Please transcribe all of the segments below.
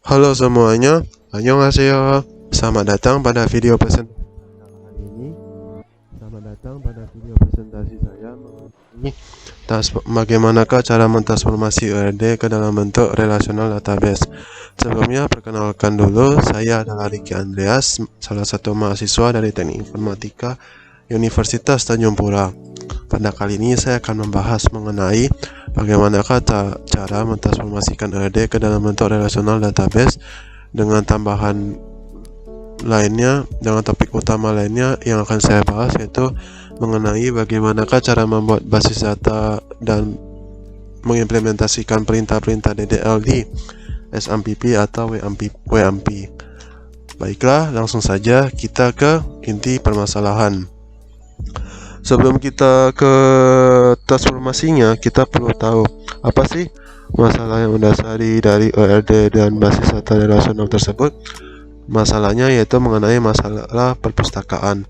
Halo semuanya, annyeonghaseyo. Selamat datang pada video presentasi kali ini. Selamat datang pada video presentasi saya mengenai bagaimanakah cara mentransformasi ORD ke dalam bentuk relational database. Sebelumnya, perkenalkan dulu, saya adalah Ricky Andreas, salah satu mahasiswa dari Teknik Informatika Universitas Tanjung Pura. Pada kali ini saya akan membahas mengenai bagaimanakah cara mentransformasikan ORD ke dalam bentuk relational database dengan tambahan lainnya, dengan topik utama lainnya yang akan saya bahas, yaitu mengenai bagaimanakah cara membuat basis data dan mengimplementasikan perintah-perintah DDL di SMPP atau WMP. Baiklah, langsung saja kita ke inti permasalahan. Sebelum kita ke transformasinya, kita perlu tahu apa sih masalah yang mendasari dari ORD dan basis data relasional tersebut. Masalahnya yaitu mengenai masalah perpustakaan.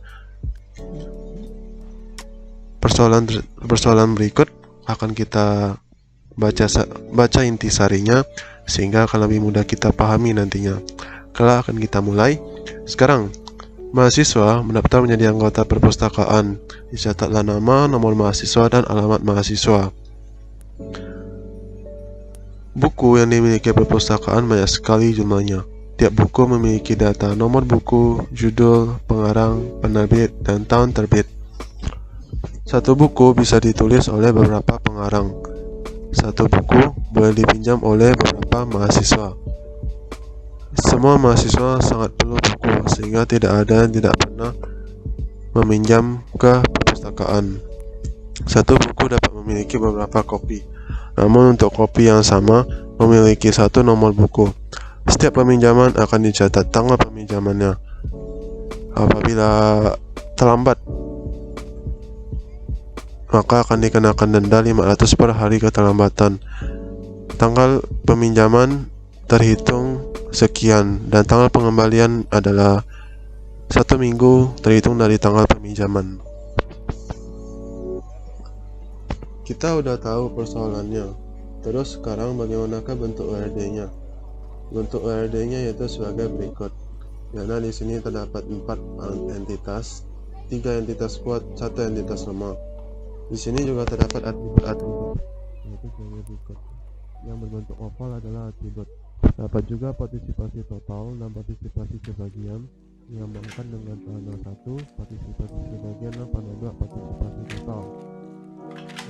Persoalan berikut akan kita baca intisarinya sehingga akan lebih mudah kita pahami nantinya. Kalau akan kita mulai sekarang. Mahasiswa mendaftar menjadi anggota perpustakaan. Dicatatlah nama, nomor mahasiswa, dan alamat mahasiswa. Buku yang dimiliki perpustakaan banyak sekali jumlahnya. Tiap buku memiliki data nomor buku, judul, pengarang, penerbit, dan tahun terbit. Satu buku bisa ditulis oleh beberapa pengarang. Satu buku boleh dipinjam oleh beberapa mahasiswa. Semua mahasiswa sangat perlu buku, sehingga tidak ada yang tidak pernah meminjam ke perpustakaan. Satu buku dapat memiliki beberapa kopi, namun untuk kopi yang sama memiliki satu nomor buku. Setiap peminjaman akan dicatat tanggal peminjamannya. Apabila terlambat, maka akan dikenakan denda 500 per hari keterlambatan. Tanggal peminjaman terhitung sekian, dan tanggal pengembalian adalah 1 minggu terhitung dari tanggal peminjaman. Kita udah tahu persoalannya. Terus sekarang bagaimanakah bentuk ORD-nya? Bentuk ORD-nya yaitu sebagai berikut. Karena di sini terdapat 4 entitas, 3 entitas kuat, 1 entitas lemah. Di sini juga terdapat atribut yaitu sebagai berikut. Yang berbentuk oval adalah atribut. Dapat juga partisipasi total dan partisipasi sebagian, dilambangkan dengan tanda 1, partisipasi sebagian, dan tanda 2, partisipasi total.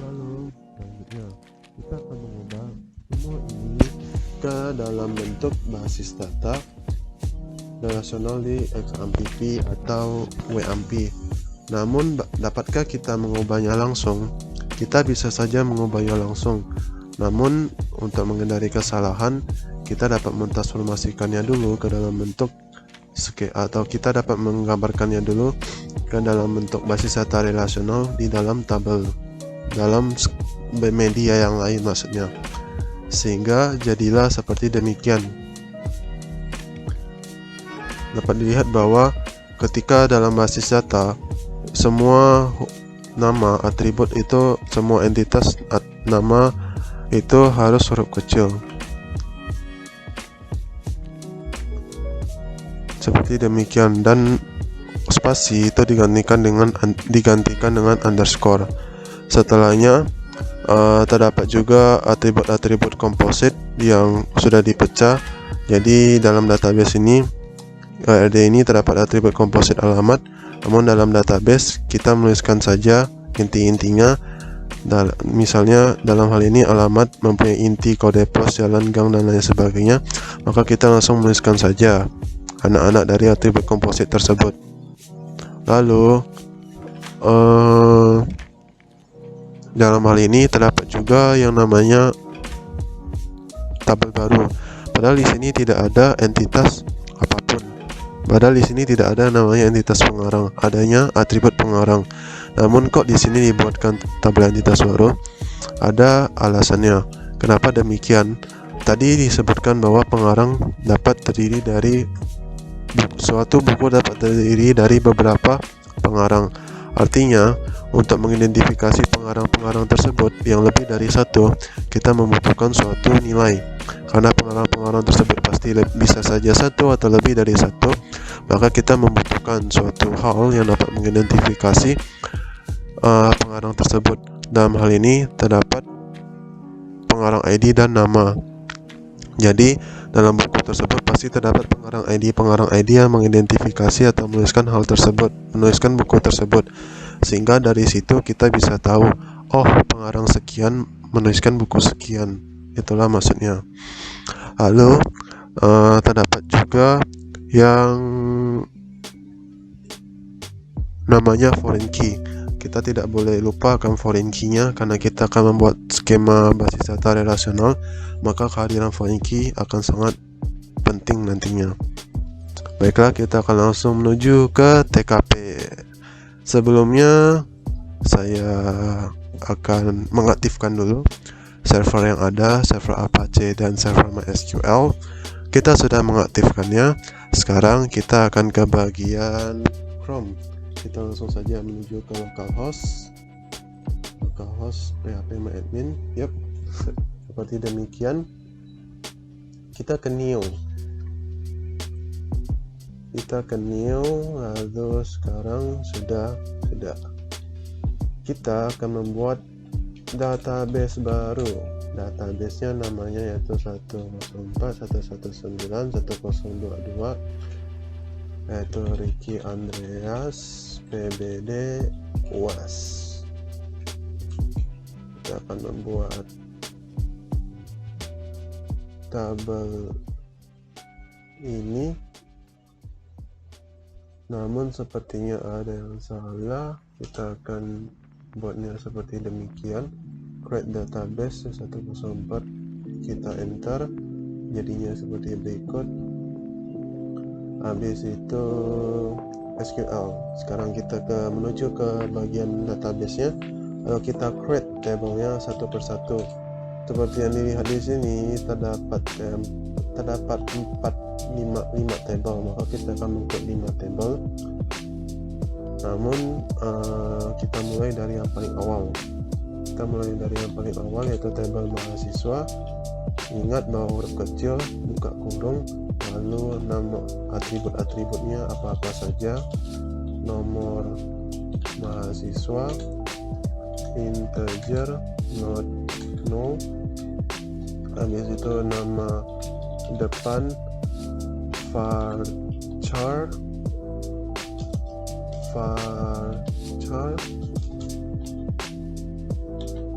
Lalu selanjutnya kita akan mengubah semua ini ke dalam bentuk basis data relasional di XMPP atau WMP. Namun dapatkah kita mengubahnya langsung? Kita bisa saja mengubahnya langsung. Namun untuk menghindari kesalahan, kita dapat mentransformasikannya dulu ke dalam bentuk atau kita dapat menggambarkannya dulu ke dalam bentuk basis data relasional di dalam tabel, dalam media yang lain maksudnya, sehingga jadilah seperti demikian. Dapat dilihat bahwa ketika dalam basis data semua nama atribut itu, semua entitas nama itu harus huruf kecil seperti demikian, dan spasi itu digantikan dengan underscore. Setelahnya terdapat juga atribut-atribut komposit yang sudah dipecah. Jadi dalam database ini ORD ini terdapat atribut komposit alamat, namun dalam database kita menuliskan saja inti-intinya. Misalnya dalam hal ini alamat mempunyai inti, kode pos, jalan, gang, dan lain sebagainya, maka kita langsung menuliskan saja anak-anak dari atribut komposit tersebut. Lalu dalam hal ini terdapat juga yang namanya tabel baru. Padahal di sini tidak ada entitas apapun. Padahal di sini tidak ada namanya entitas pengarang, adanya atribut pengarang. Namun kok di sini dibuatkan tabel entitas baru? Ada alasannya. Kenapa demikian? Tadi disebutkan bahwa pengarang dapat terdiri dari suatu buku dapat terdiri dari beberapa pengarang. Artinya, untuk mengidentifikasi pengarang-pengarang tersebut yang lebih dari satu, kita membutuhkan suatu nilai. Karena pengarang-pengarang tersebut pasti bisa saja satu atau lebih dari satu, maka kita membutuhkan suatu hal yang dapat mengidentifikasi pengarang tersebut. Dalam hal ini terdapat pengarang ID dan nama. Jadi dalam buku tersebut pasti terdapat pengarang ID yang mengidentifikasi atau menuliskan hal tersebut, menuliskan buku tersebut. Sehingga dari situ kita bisa tahu, oh, pengarang sekian menuliskan buku sekian. Itulah maksudnya. Lalu terdapat juga yang namanya foreign key. Kita tidak boleh lupa akan foreign key-nya karena kita akan membuat skema basis data relasional, maka kehadiran foreign key akan sangat penting nantinya. Baiklah, kita akan langsung menuju ke TKP. Sebelumnya saya akan mengaktifkan dulu server yang ada, server Apache dan server MySQL. Kita sudah mengaktifkannya. Sekarang kita akan ke bagian Chrome. Kita langsung saja menuju ke localhost phpMyAdmin. Seperti demikian. Kita ke new, lalu sekarang sudah kita akan membuat database baru. Database-nya namanya yaitu 104.119.1.022, yaitu Ricky Andreas PBD UAS. Kita akan membuat tabel ini, namun sepertinya ada yang salah. Kita akan buatnya seperti demikian. Create database 104, kita enter, jadinya seperti berikut. Habis itu SQL. Sekarang kita menuju ke bagian database-nya. Lalu kita create tabelnya satu persatu. Seperti yang dilihat di sini terdapat 5 tabel, maka kita akan membuat 5 tabel. Namun kita mulai dari yang paling awal. Yaitu tabel mahasiswa. Ingat bahwa huruf kecil, buka kurung, lalu nama atribut-atributnya apa-apa saja, nomor mahasiswa, integer, not null, habis itu nama depan varchar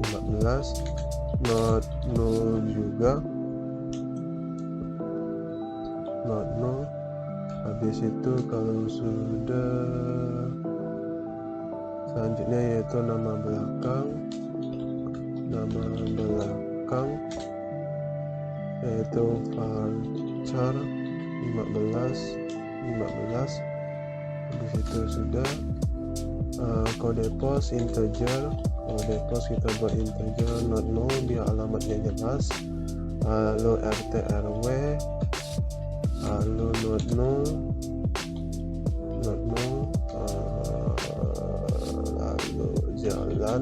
15, not null juga, not null. Habis itu kalau sudah, selanjutnya yaitu nama belakang yaitu varchar 15. Habis itu sudah kode pos integer, kita buat integer, not null biar alamatnya jelas, lalu RT/RW, lalu not null, lalu jalan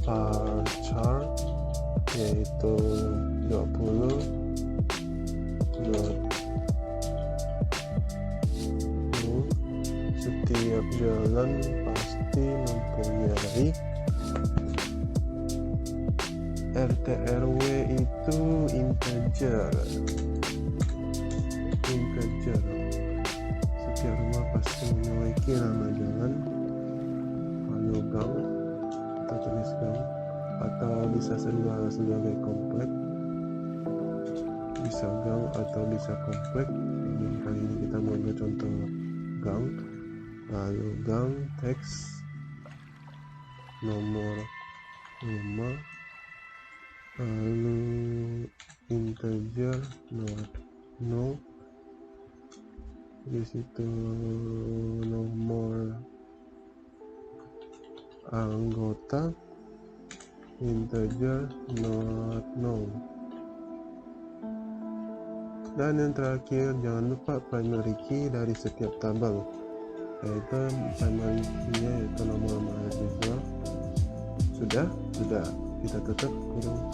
varchar yaitu 20, setiap jalan pasti mempunyai RT/RW itu integer. Setiap rumah pasti memiliki nama jalan, lalu gang, kita tulis gang, atau bisa sebagai komplek, bisa gang atau bisa komplek. Kali ini kita mengambil contoh gang, lalu gang, teks, nomor rumah, lalu integer, not null, di situ nomor anggota, integer, not null. Dan yang terakhir, jangan lupa primary key dari setiap tabel, yaitu primary key-nya yaitu nomor mahasiswa. Sudah kita tutup kurung.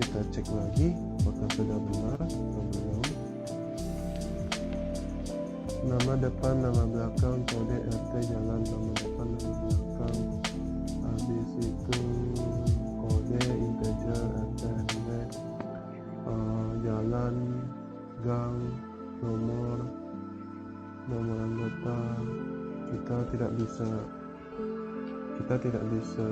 kita cek lagi apakah sudah benar atau belum. Nama depan, nama belakang, kode RT jalan, nama depan, nama belakang, habis itu kode integer RT RW, jalan, gang, nomor anggota. Kita tidak bisa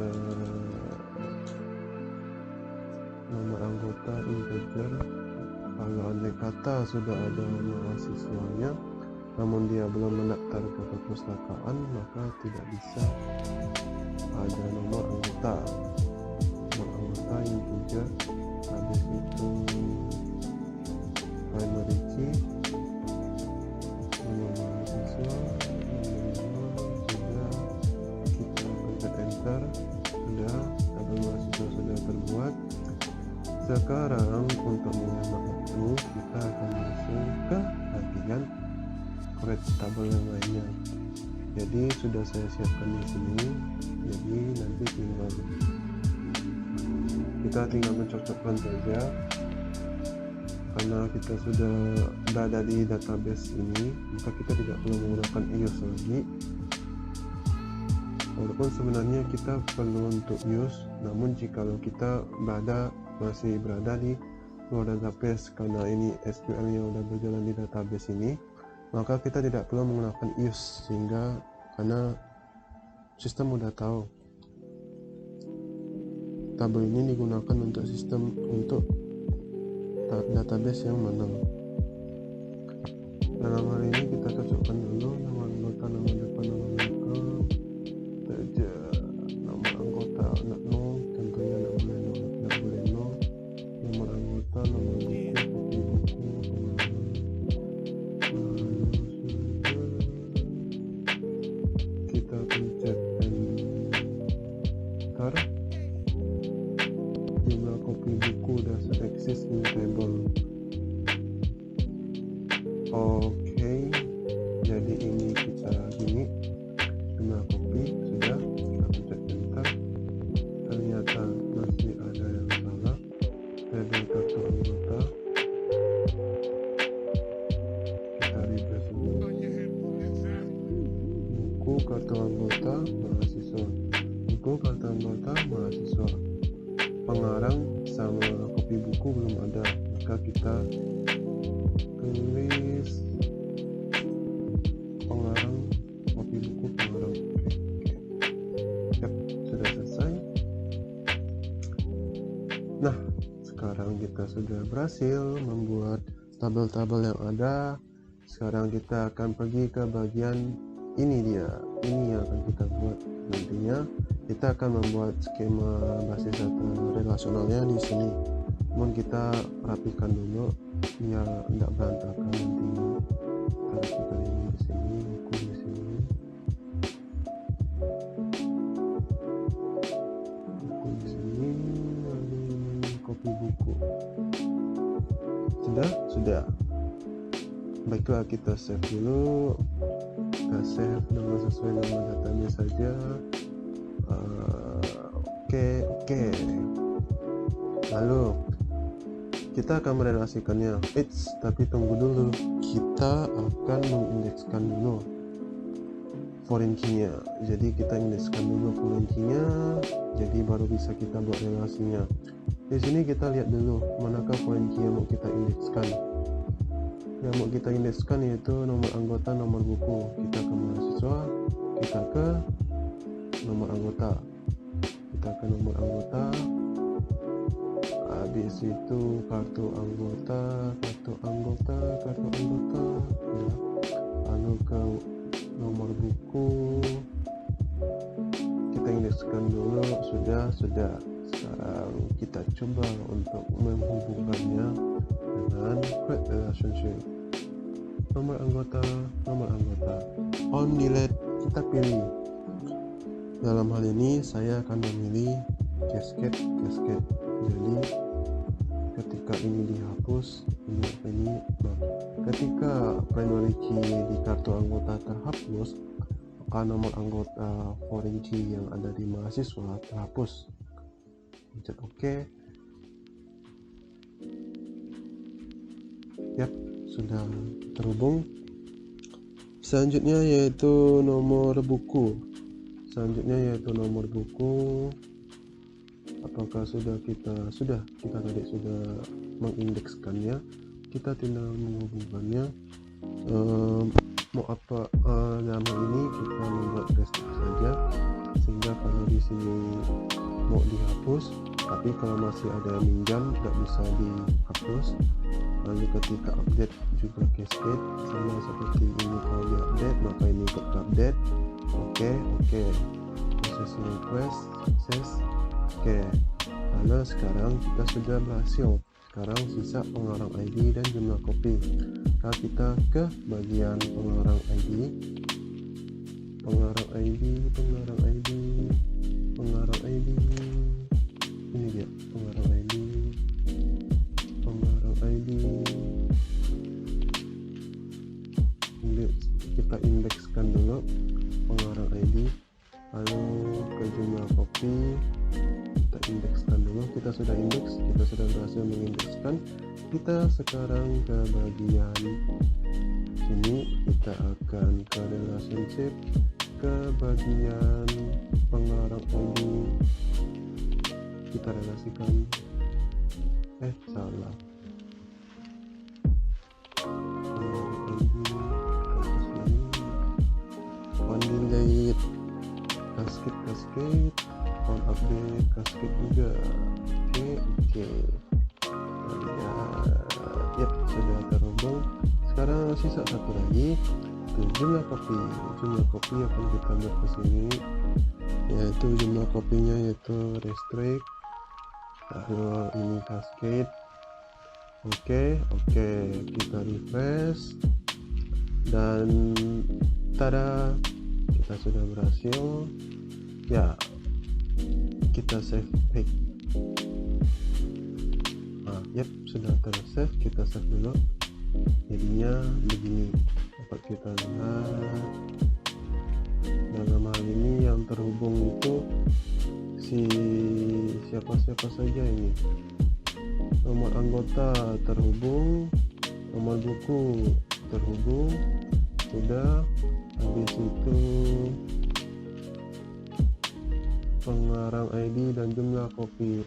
nomor anggota integer kalau andai kata sudah ada mahasiswanya namun dia belum mendaftar ke perpustakaan, maka tidak bisa ada nomor anggota integer. Habis itu primary key, nomor mahasiswa, sudah kita pencet enter, sudah tabel mahasiswa sudah terbuat. Sekarang untuk menghemat waktu kita akan masuk ke bagian create tabel yang lainnya. Jadi sudah saya siapkan di sini, jadi nanti kita tinggal mencocokkan saja. Karena kita sudah berada di database ini, maka kita tidak perlu menggunakan use lagi. Walaupun sebenarnya kita perlu untuk use, namun jikalau kita masih berada di luar database karena ini SQL yang sudah berjalan di database ini, maka kita tidak perlu menggunakan use, sehingga karena sistem sudah tahu tabel ini digunakan untuk database yang mana. Dalam hal ini kita cocokkan dulu nama anggota, nama depan, nama belakang, nama anggota no, tentunya tidak boleh no, nomor anggota, nomor buku, kita pencet enter. Jumlah kopi buku dasar eksis in table. Oke, jadi ini kita gini, jumlah kopi sudah, kita pencet enter. Ternyata masih ada yang salah. Label kartu anggota, kita refresh dulu. Buku kartu anggota mahasiswa, buku kartu anggota mahasiswa. Pengarang sama kopi buku belum ada, maka kita tulis pengarang, kopi buku, pengarang. Oke. Sudah selesai. Nah, sekarang kita sudah berhasil membuat tabel-tabel yang ada. Sekarang kita akan pergi ke bagian ini yang akan kita buat nantinya. Kita akan membuat skema basis data relasionalnya di sini. Namun kita rapikan dulu biar tidak berantakan nantinya. Kita rapikan ini di sini, buku di sini, buku di sini, lalu kopi buku. Sudah. Baiklah, kita save dulu. Kita save dengan sesuai nama datanya saja. Oke. Lalu kita akan merelasikannya. Tapi tunggu dulu. Kita akan mengindekskan dulu foreign key-nya. Jadi kita indekskan dulu foreign key-nya. Jadi baru bisa kita buat relasinya. Di sini kita lihat dulu manakah foreign key yang mau kita indekskan. Yang mau kita indekskan yaitu nomor anggota, nomor buku. Kita ke mahasiswa, kita ke nomor anggota, habis itu kartu anggota, ya. Lalu ke nomor buku, kita indekskan dulu. Sudah. Sekarang kita coba untuk menghubungkannya dengan create relationship. Nomor anggota, on delete, kita pilih. Dalam hal ini saya akan memilih cascade. Jadi ketika ini dihapus, ini ketika primary key di kartu anggota terhapus, maka nomor anggota foreign key yang ada di mahasiswa terhapus. Pencet OK. Yap, sudah terhubung. Selanjutnya yaitu nomor buku. Apakah kita tadi sudah mengindekskannya? Kita tinggal menghubungkannya. Mau apa nama ini kita membuat restrict saja, sehingga kalau di sini mau dihapus, tapi kalau masih ada yang minjam nggak bisa dihapus. Lalu ketika update juga cascade sama seperti ini, kalau di update maka ini ikut update. Oke, processing request sukses. Oke, lalu sekarang kita sudah berhasil. Sekarang sisa pengarang ID dan jumlah kopi. Kalau kita ke bagian pengarang ID, ini dia pengarang ID. Kita indekskan dulu pengarang ID, lalu ke jumlah kopi kita indekskan dulu. Kita sudah berhasil mengindekskan. Kita sekarang ke bagian sini, kita akan ke relationship, ke bagian pengarang ID, kita relasikan salah on delete, cascade, on update, cascade juga. Oke. Yap, sudah terhubung. Sekarang sisa satu lagi, itu jumlah kopi akan kita buat ke sini, yaitu jumlah kopinya yaitu restrict, lalu ini cascade. Oke, kita refresh dan tada, kita sudah berhasil. Ya, kita save page. Yap, sudah tersave. Kita save dulu. Jadinya begini, dapat kita lihat. Dalam hal ini yang terhubung itu siapa saja ini. Nomor anggota terhubung, nomor buku terhubung, sudah. Habis itu pengarang ID dan jumlah kopi,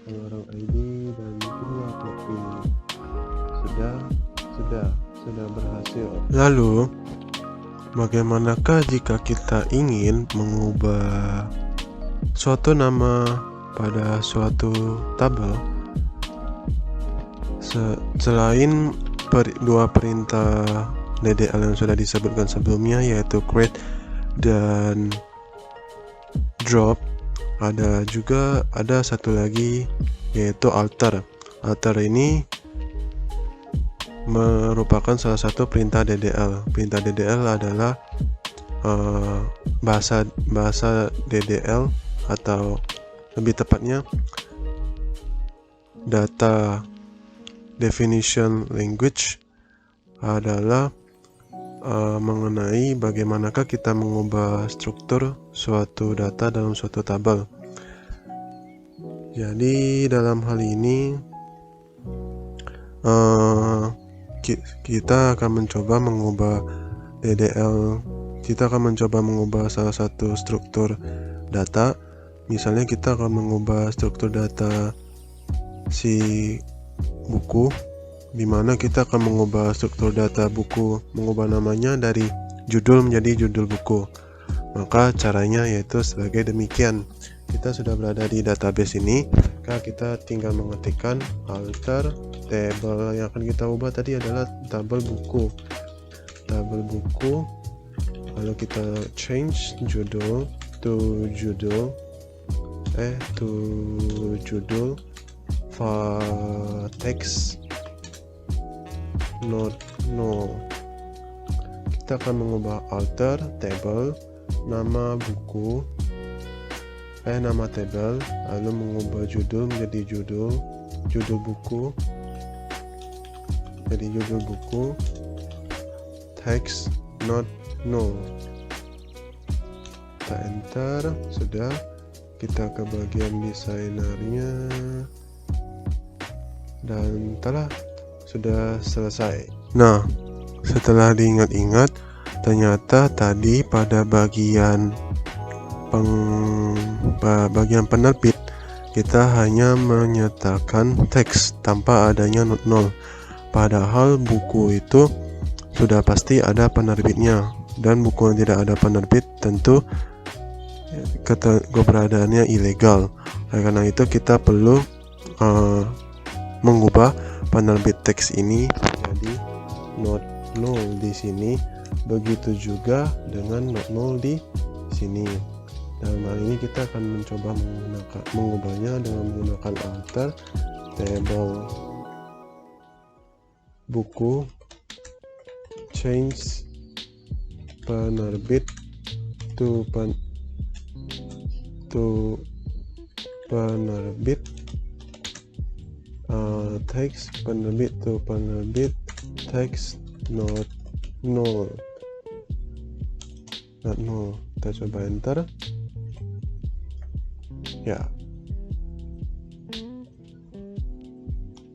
sudah berhasil. Lalu bagaimanakah jika kita ingin mengubah suatu nama pada suatu tabel selain dua perintah DDL yang sudah disebutkan sebelumnya, yaitu create dan drop? Ada satu lagi, yaitu alter. Alter ini merupakan salah satu perintah DDL. Perintah DDL adalah bahasa DDL, atau lebih tepatnya data definition language, adalah mengenai bagaimanakah kita mengubah struktur suatu data dalam suatu tabel. Jadi dalam hal ini kita akan mencoba mengubah DDL. Kita akan mencoba mengubah salah satu struktur data. Misalnya kita akan mengubah struktur data si buku, di mana kita akan mengubah struktur data buku, mengubah namanya dari judul menjadi judul buku. Maka caranya yaitu sebagai demikian. Kita sudah berada di database ini, maka kita tinggal mengetikkan alter table. Yang akan kita ubah tadi adalah tabel buku, lalu kita change judul to judul text not no. Kita akan mengubah alter table, nama buku, nama table, lalu mengubah judul menjadi judul buku, jadi judul buku, text not no. Kita enter, sudah. Kita ke bagian desainernya dan telah sudah selesai. Nah, setelah diingat-ingat, ternyata tadi pada bagian penerbit kita hanya menyertakan teks tanpa adanya notnol. Padahal buku itu sudah pasti ada penerbitnya, dan buku yang tidak ada penerbit tentu keberadaannya ilegal. Oleh karena itu kita perlu mengubah penerbit teks ini menjadi not null di sini, begitu juga dengan not null di sini. Dalam hal ini kita akan mencoba mengubahnya dengan menggunakan alter table buku change penerbit to penerbit text penerbit to penerbit text not null. Kita coba enter ya,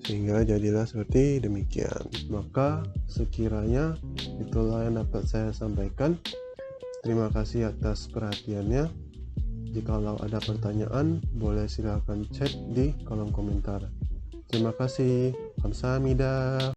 sehingga jadilah seperti demikian. Maka sekiranya itulah yang dapat saya sampaikan. Terima kasih atas perhatiannya. Jikalau ada pertanyaan, boleh silakan chat di kolom komentar. Terima kasih. Kamsahamnida.